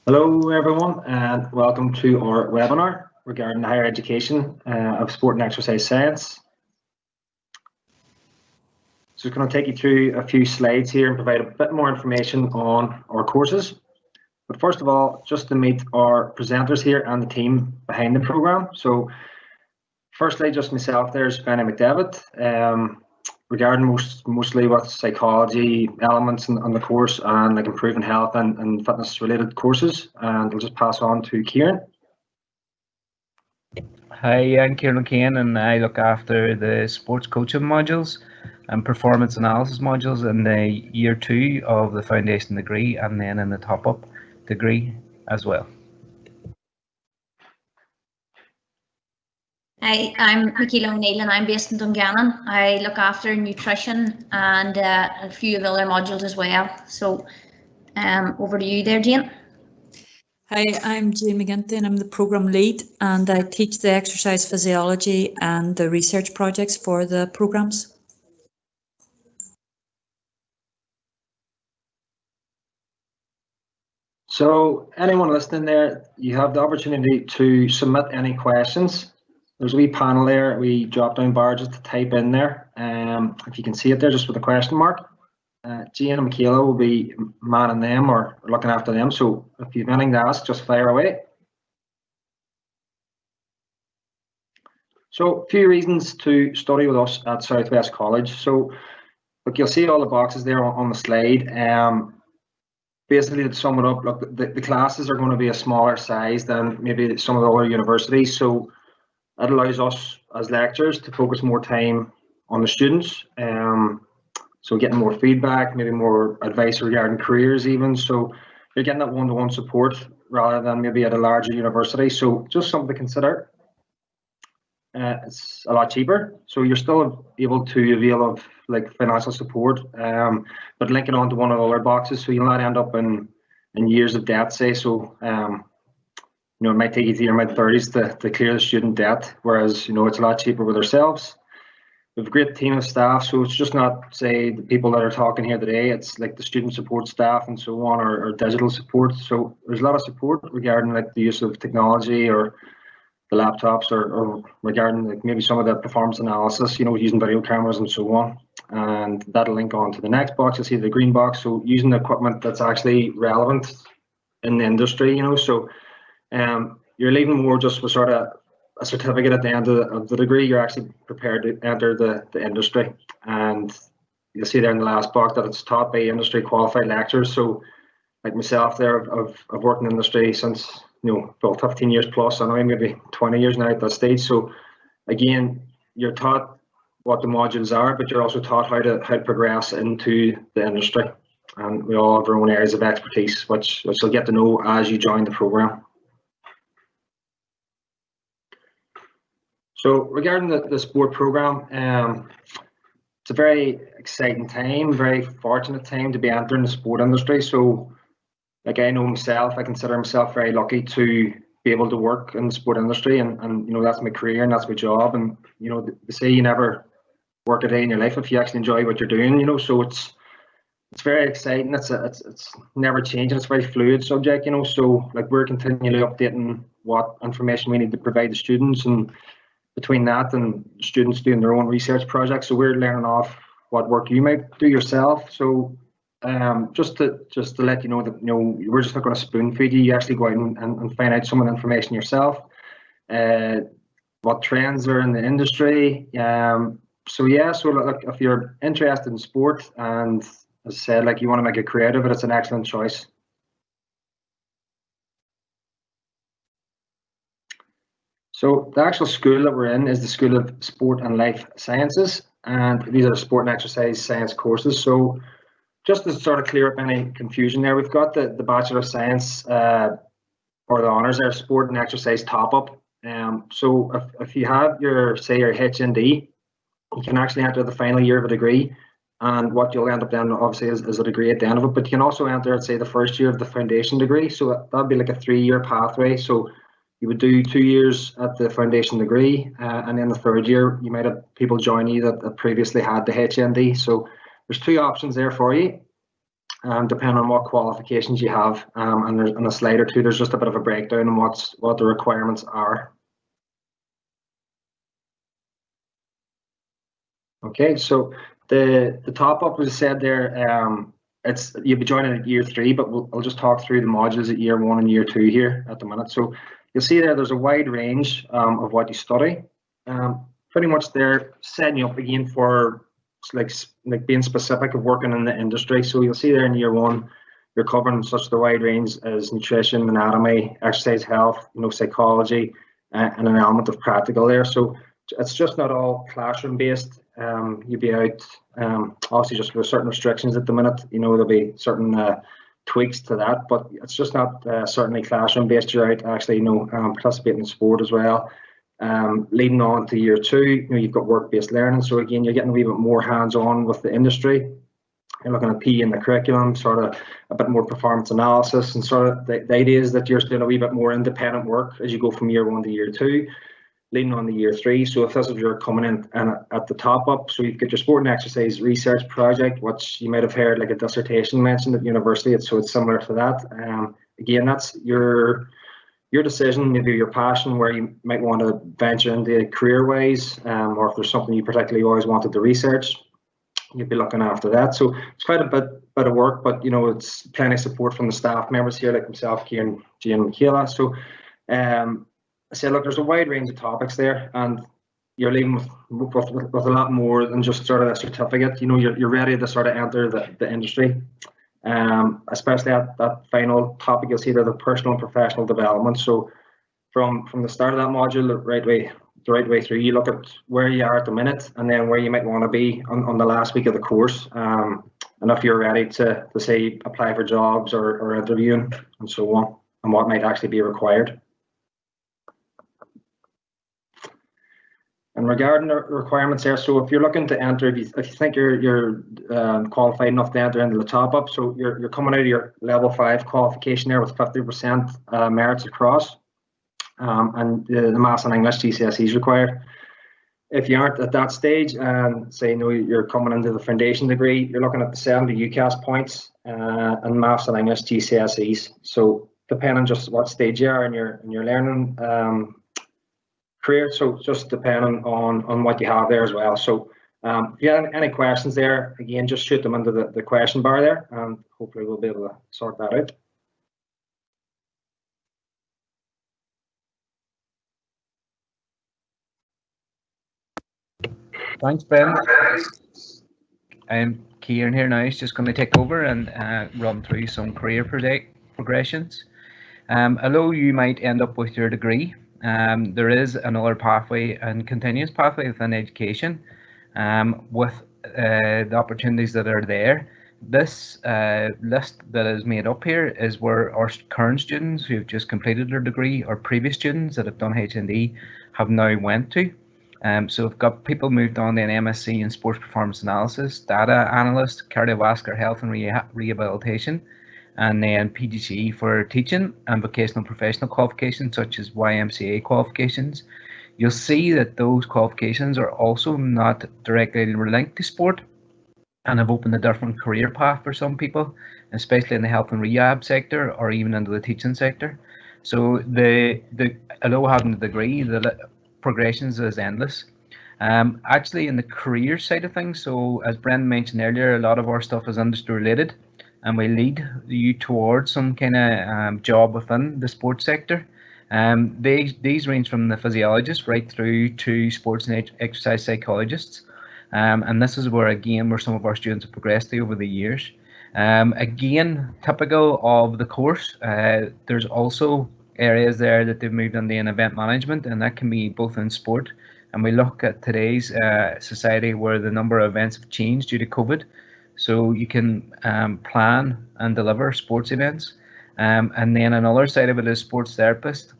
Hello everyone and welcome to our webinar regarding higher education of sport and exercise science. So it's going to take you through a few slides here and provide a bit more information on our courses. But first of all, just to meet our presenters here and the team behind the programme. So firstly, just myself, there's Benny McDevitt, regarding mostly with psychology elements on the course and like improving health and fitness related courses, and I'll just pass on to Kieran. Hi, I'm Kieran O'Kane and I look after the sports coaching modules and performance analysis modules in the year 2 of the foundation degree and then in the top-up degree as well. Hi, I'm Michaela O'Neill and I'm based in Dungannon. I look after nutrition and a few of other modules as well. So over to you there, Jane. Hi, I'm Jane McGinty and I'm the programme lead and I teach the exercise physiology and the research projects for the programmes. So anyone listening there, you have the opportunity to submit any questions. There's a wee panel there, a wee drop down bar just to type in there. If you can see it there, just with a question mark. Jane and Michaela will be manning them or looking after them. So if you have anything to ask, just fire away. So a few reasons to study with us at Southwest College. So look, you'll see all the boxes there on the slide. Basically, to sum it up, look, the classes are going to be a smaller size than maybe some of the other universities. So it allows us as lecturers to focus more time on the students. So getting more feedback, maybe more advice regarding careers even. So you're getting that one-to-one support rather than maybe at a larger university. So just something to consider. It's a lot cheaper. So you're still able to avail of like financial support, but linking on to one of the other boxes. So you'll not end up in years of debt, say. So it might take you to your mid-30s to clear the student debt, whereas it's a lot cheaper with ourselves. We have a great team of staff, so it's just not, say, the people that are talking here today, it's like the student support staff and so on, or digital support. So there's a lot of support regarding like the use of technology or the laptops or regarding like maybe some of the performance analysis, using video cameras and so on. And that'll link on to the next box. You'll see the green box. So using the equipment that's actually relevant in the industry, so you're leaving more just with sort of a certificate at the end of the degree. You're actually prepared to enter the industry, and you'll see there in the last box that it's taught by industry qualified lecturers. So like myself there, I've worked in industry since 15 years plus, I know maybe 20 years now at that stage. So again, you're taught what the modules are, but you're also taught how to progress into the industry, and we all have our own areas of expertise which you'll get to know as you join the program. So regarding the sport program, it's a very exciting time, very fortunate time to be entering the sport industry. So like I know myself, I consider myself very lucky to be able to work in the sport industry, and that's my career and that's my job. And they say you never work a day in your life if you actually enjoy what you're doing. So it's very exciting. It's never changing. It's a very fluid subject. So like we're continually updating what information we need to provide the students, and between that and students doing their own research projects, so we're learning off what work you might do yourself. So just to let you know that we're just not going to spoon feed you. You actually go out and find out some of the information yourself, what trends are in the industry. So look, if you're interested in sport and, as I said, like you want to make a career of it, it's an excellent choice. So the actual school that we're in is the School of Sport and Life Sciences, and these are the sport and exercise science courses. So just to sort of clear up any confusion there, we've got the Bachelor of Science or the honours there, sport and exercise top-up. So if you have your HND, you can actually enter the final year of a degree, and what you'll end up then obviously is a degree at the end of it. But you can also enter, say, the first year of the foundation degree. So that'd be like a 3-year pathway. So you would do 2 years at the foundation degree, and then the third year you might have people join you that previously had the HND. So there's 2 options there for you. depending on what qualifications you have. And there's on a slide or two, there's just a bit of a breakdown on what the requirements are. Okay, so the top up was said there. You'll be joining at year 3, but I'll just talk through the modules at year 1 and year 2 here at the minute. So you'll see there's a wide range of what you study. Pretty much they're setting you up again for like being specific of working in the industry. So you'll see there in year 1, you're covering such the wide range as nutrition, anatomy, exercise health, psychology, and an element of practical there. So it's just not all classroom based. You'll be out, obviously just with certain restrictions at the minute, there'll be certain tweaks to that, but it's just not certainly classroom based. You're out actually, participating in sport as well. Leading on to year 2, you've got work-based learning. So again, you're getting a wee bit more hands-on with the industry. You're looking at PE in the curriculum, sort of a bit more performance analysis, and sort of the idea is that you're doing a wee bit more independent work as you go from year 1 to year 2. Leading on to year 3. So if this is you're coming in and at the top up, so you've got your sport and exercise research project, which you might have heard like a dissertation mentioned at university. So it's similar to that. Again, that's your decision, maybe your passion, where you might want to venture into career-wise, or if there's something you particularly always wanted to research, you'd be looking after that. So it's quite a bit of work, but it's plenty of support from the staff members here, like myself, Kieran, Jane, Michaela. So I said, look, there's a wide range of topics there, and you're leaving with a lot more than just sort of a certificate. You're ready to sort of enter the industry. Especially at that final topic, you'll see there the personal and professional development. So from the start of that module, the right way through, you look at where you are at the minute, and then where you might want to be on the last week of the course. And if you're ready to say apply for jobs or interviewing and so on, and what might actually be required. And regarding the requirements there, so if you're looking to enter, if you think you're qualified enough to enter into the top up, so you're coming out of your level 5 qualification there with 50% merits across, and the Maths and English GCSE is required. If you aren't at that stage, and say you're coming into the foundation degree, you're looking at the 70 UCAS points and Maths and English GCSEs. So depending on just what stage you are in your learning career, so just depending on what you have there as well. So if you have any questions there, again, just shoot them into the question bar there, and hopefully we'll be able to sort that out. Thanks, Ben. I'm Kieran here now. He's just going to take over and run through some career progressions. Although you might end up with your degree, there is another pathway and continuous pathway within education with the opportunities that are there. This list that is made up here is where our current students who've just completed their degree or previous students that have done HND have now went to. So we've got people moved on to an MSc in sports performance analysis, data analyst, cardiovascular health and rehabilitation, and then PGCE for teaching and vocational professional qualifications such as YMCA qualifications. You'll see that those qualifications are also not directly linked to sport and have opened a different career path for some people, especially in the health and rehab sector or even into the teaching sector. So although having a degree, the progressions is endless. Actually in the career side of things, so as Brendan mentioned earlier, a lot of our stuff is industry related, and we lead you towards some kind of job within the sports sector. These range from the physiologists right through to sports and exercise psychologists, and this is where some of our students have progressed to over the years. Again, typical of the course, there's also areas there that they've moved into in event management, and that can be both in sport, and we look at today's society where the number of events have changed due to COVID. So you can plan and deliver sports events. And then another side of it is sports therapist.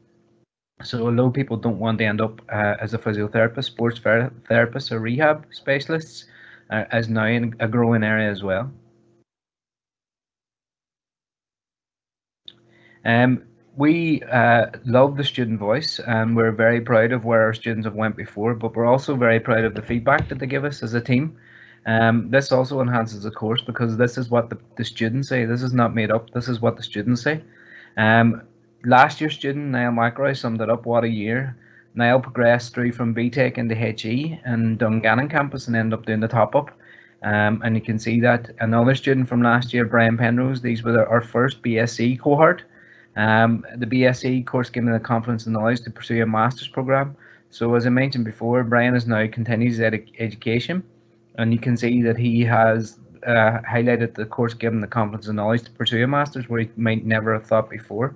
So although people don't want to end up as a physiotherapist, sports therapists or rehab specialists is now in a growing area as well. We love the student voice, and we're very proud of where our students have went before, but we're also very proud of the feedback that they give us as a team. This also enhances the course because this is what the students say. This is not made up. This is what the students say. Last year's student, Niall McElroy, summed it up. What a year. Niall progressed through from BTEC into HE and Dungannon campus and ended up doing the top up. And you can see that another student from last year, Brian Penrose, these were our first BSc cohort. The BSc course gave me the confidence and knowledge to pursue a master's program. So as I mentioned before, Brian is now continues education, and you can see that he has highlighted the course given the confidence and knowledge to pursue a master's where he might never have thought before.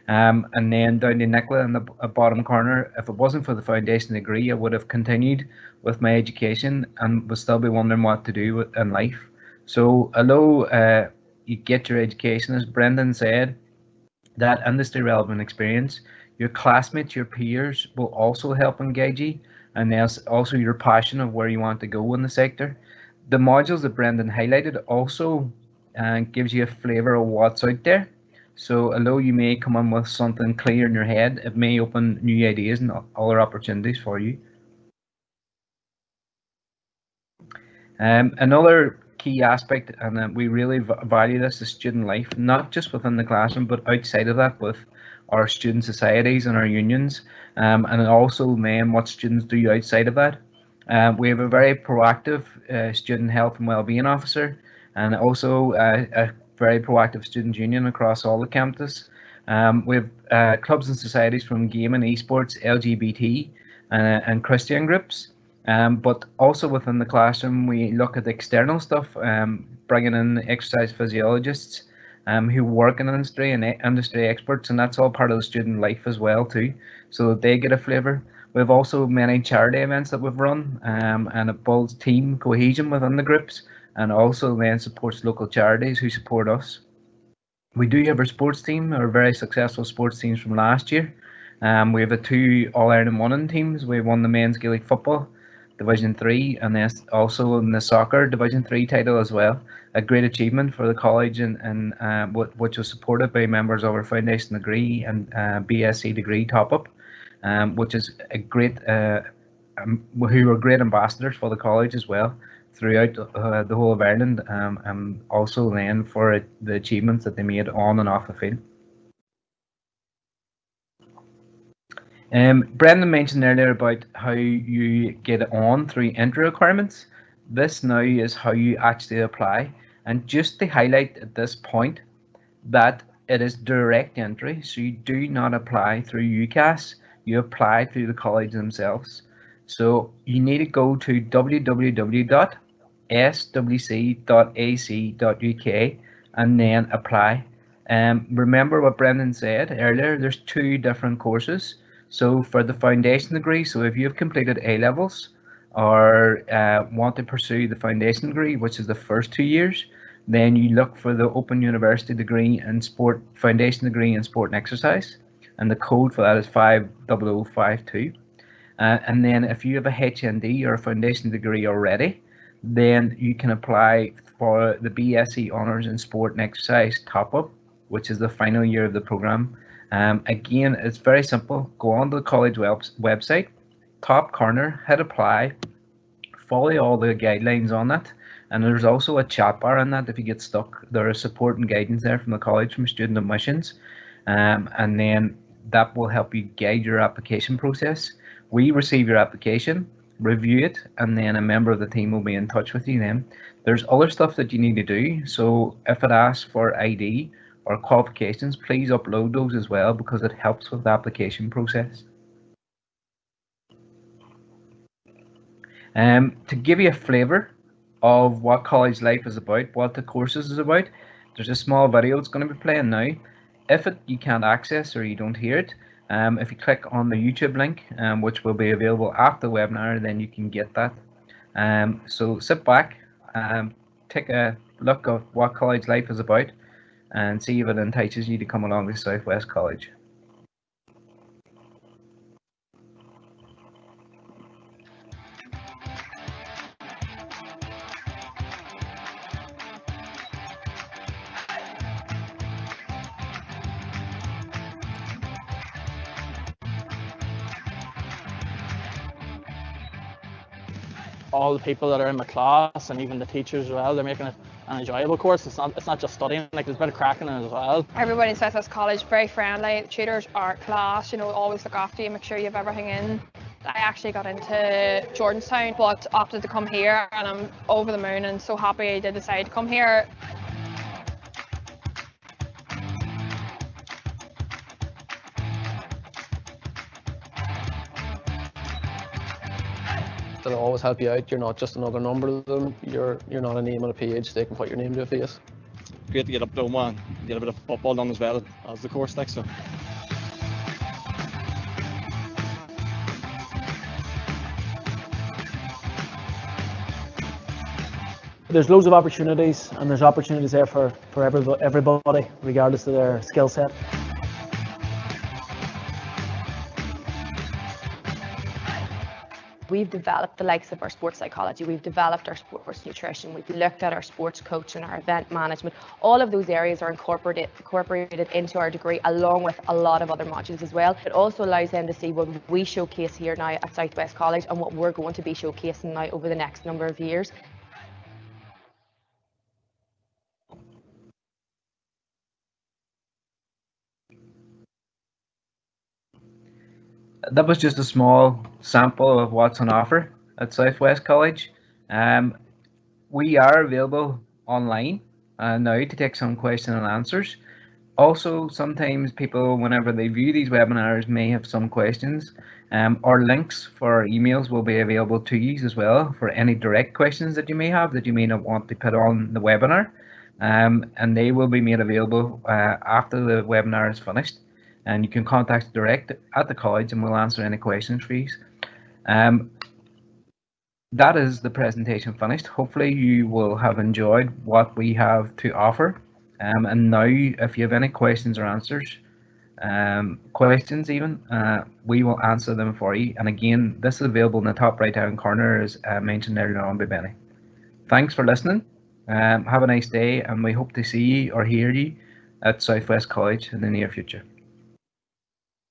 And then down to Nicola in the bottom corner, if it wasn't for the foundation degree, I would have continued with my education and would still be wondering what to do in life. So although you get your education, as Brendan said, that industry relevant experience, your classmates, your peers will also help engage you, and there's also your passion of where you want to go in the sector. The modules that Brendan highlighted also gives you a flavour of what's out there. So although you may come in with something clear in your head, it may open new ideas and other opportunities for you. Another key aspect, and we really value this, is student life, not just within the classroom, but outside of that with our student societies and our unions, and also then what students do outside of that. We have a very proactive student health and wellbeing officer, and also a very proactive student union across all the campus. We have clubs and societies from gaming, esports, LGBT, and Christian groups. But also within the classroom, we look at the external stuff, bringing in exercise physiologists who work in industry and industry experts, and that's all part of the student life as well too, so that they get a flavour. We've also many charity events that we've run, and it builds team cohesion within the groups, and also then supports local charities who support us. We do have our sports team, our very successful sports teams from last year. We have 2 All-Ireland winning teams. We won the men's Gaelic football Division 3, and then also in the soccer Division 3 title as well. A great achievement for the college, and which was supported by members of our foundation degree and BSc degree top up, which is a great, who were great ambassadors for the college as well throughout the whole of Ireland, and also then for the achievements that they made on and off the field. Brendan mentioned earlier about how you get on through entry requirements. This now is how you actually apply, and just to highlight at this point that it is direct entry, so you do not apply through UCAS, you apply through the college themselves. So you need to go to www.swc.ac.uk and then apply. Remember what Brendan said earlier, there's 2 different courses. So for the foundation degree, so if you've completed A-levels or want to pursue the foundation degree, which is the first 2 years, then you look for the Open University degree in sport, foundation degree in sport and exercise, and the code for that is 50052. And then if you have a HND or a foundation degree already, then you can apply for the BSc Honours in Sport and Exercise top-up, which is the final year of the programme. Again, it's very simple. Go on to the college website, top corner, hit apply, follow all the guidelines on that, and there's also a chat bar in that if you get stuck. There is support and guidance there from the college, from student admissions, and then that will help you guide your application process. We receive your application, review it, and then a member of the team will be in touch with you then. There's other stuff that you need to do, so if it asks for ID or qualifications, please upload those as well, because it helps with the application process. To give you a flavour of what college life is about, what the courses is about, there's a small video it's going to be playing now. If you can't access or you don't hear it, if you click on the YouTube link, which will be available after the webinar, then you can get that. So sit back, take a look at what college life is about, and see if it entices you to come along to Southwest College. all the people that are in my class and even the teachers as well, they're making it an enjoyable course. It's not just studying, like there's a bit of cracking in it as well. Everybody in South West College, very friendly. The tutors are class, you know, always look after you, make sure you have everything in. I actually got into Jordanstown but opted to come here, and I'm over the moon and so happy I did decide to come here. They'll always help you out. You're not just another number to them. You're not a name on a page. They can put your name to a face. Great to get up to Oman, get a bit of football done as well as the course next. So. There's loads of opportunities, and there's opportunities there for everybody, regardless of their skill set. We've developed the likes of our sports psychology, we've developed our sports nutrition, we've looked at our sports coaching, our event management. All of those areas are incorporated into our degree, along with a lot of other modules as well. It also allows them to see what we showcase here now at South West College and what we're going to be showcasing now over the next number of years. That was just a small sample of what's on offer at South West College. We are available online now to take some question and answers. Also, sometimes people, whenever they view these webinars, may have some questions. Our links for our emails will be available to you as well for any direct questions that you may have that you may not want to put on the webinar. And they will be made available after the webinar is finished. And you can contact direct at the college and we'll answer any questions for you. That is the presentation finished. Hopefully you will have enjoyed what we have to offer. And now if you have any questions or answers, questions even, we will answer them for you. And again, this is available in the top right hand corner as mentioned earlier on by Benny. Thanks for listening. Have a nice day, and we hope to see you or hear you at South West College in the near future.